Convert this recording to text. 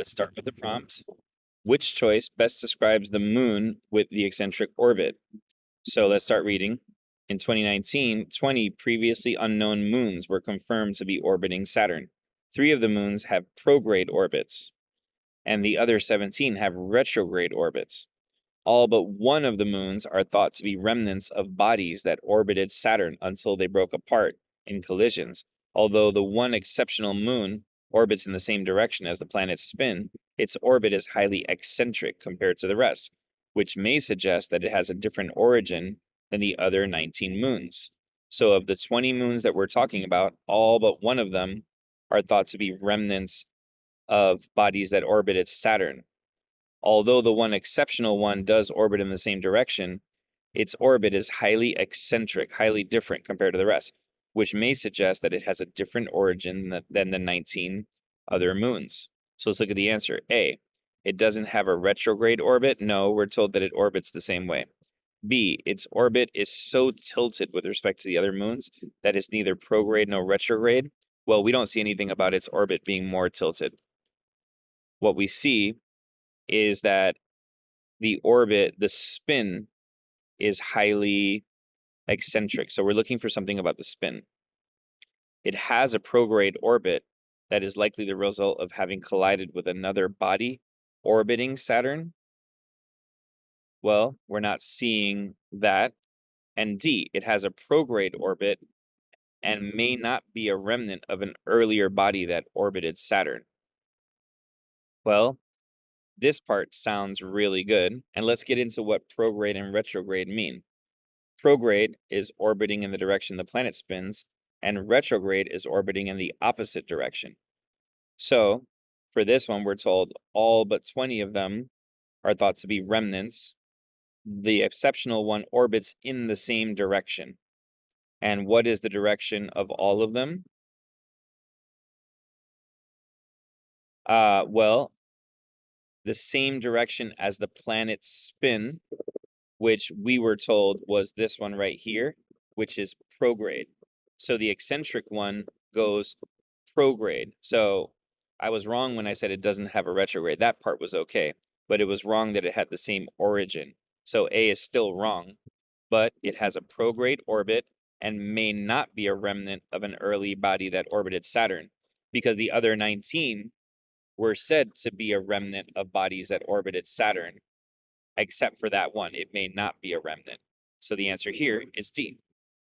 let's start with the prompt. Which choice best describes the moon with the eccentric orbit? So let's start reading. In 2019, 20 previously unknown moons were confirmed to be orbiting Saturn. 3 of the moons have prograde orbits, and the other 17 have retrograde orbits. All but one of the moons are thought to be remnants of bodies that orbited Saturn until they broke apart in collisions. Although the one exceptional moon orbits in the same direction as the planet's spin, its orbit is highly eccentric compared to the rest, which may suggest that it has a different origin than the other 19 moons. So of the 20 moons that we're talking about, all but one of them are thought to be remnants of bodies that orbited Saturn. Although the one exceptional one does orbit in the same direction, its orbit is highly eccentric, highly different compared to the rest, which may suggest that it has a different origin than the 19 other moons. So let's look at the answer. A, it doesn't have a retrograde orbit. No, we're told that it orbits the same way. B, its orbit is so tilted with respect to the other moons that it's neither prograde nor retrograde. Well, we don't see anything about its orbit being more tilted. What we see is that the orbit, the spin, is highly eccentric. So we're looking for something about the spin. It has a prograde orbit that is likely the result of having collided with another body orbiting Saturn. Well, we're not seeing that. And D, it has a prograde orbit and may not be a remnant of an earlier body that orbited Saturn. Well, this part sounds really good, and let's get into what prograde and retrograde mean. Prograde is orbiting in the direction the planet spins, and retrograde is orbiting in the opposite direction. So, for this one, we're told all but 20 of them are thought to be remnants. The exceptional one orbits in the same direction. And what is the direction of all of them? Well, the same direction as the planet's spin, which we were told was this one right here, which is prograde. So the eccentric one goes prograde. So I was wrong when I said it doesn't have a retrograde. That part was okay, but it was wrong that it had the same origin. So A is still wrong, but it has a prograde orbit and may not be a remnant of an early body that orbited Saturn, because the other 19 were said to be a remnant of bodies that orbited Saturn. Except for that one, it may not be a remnant. So the answer here is D.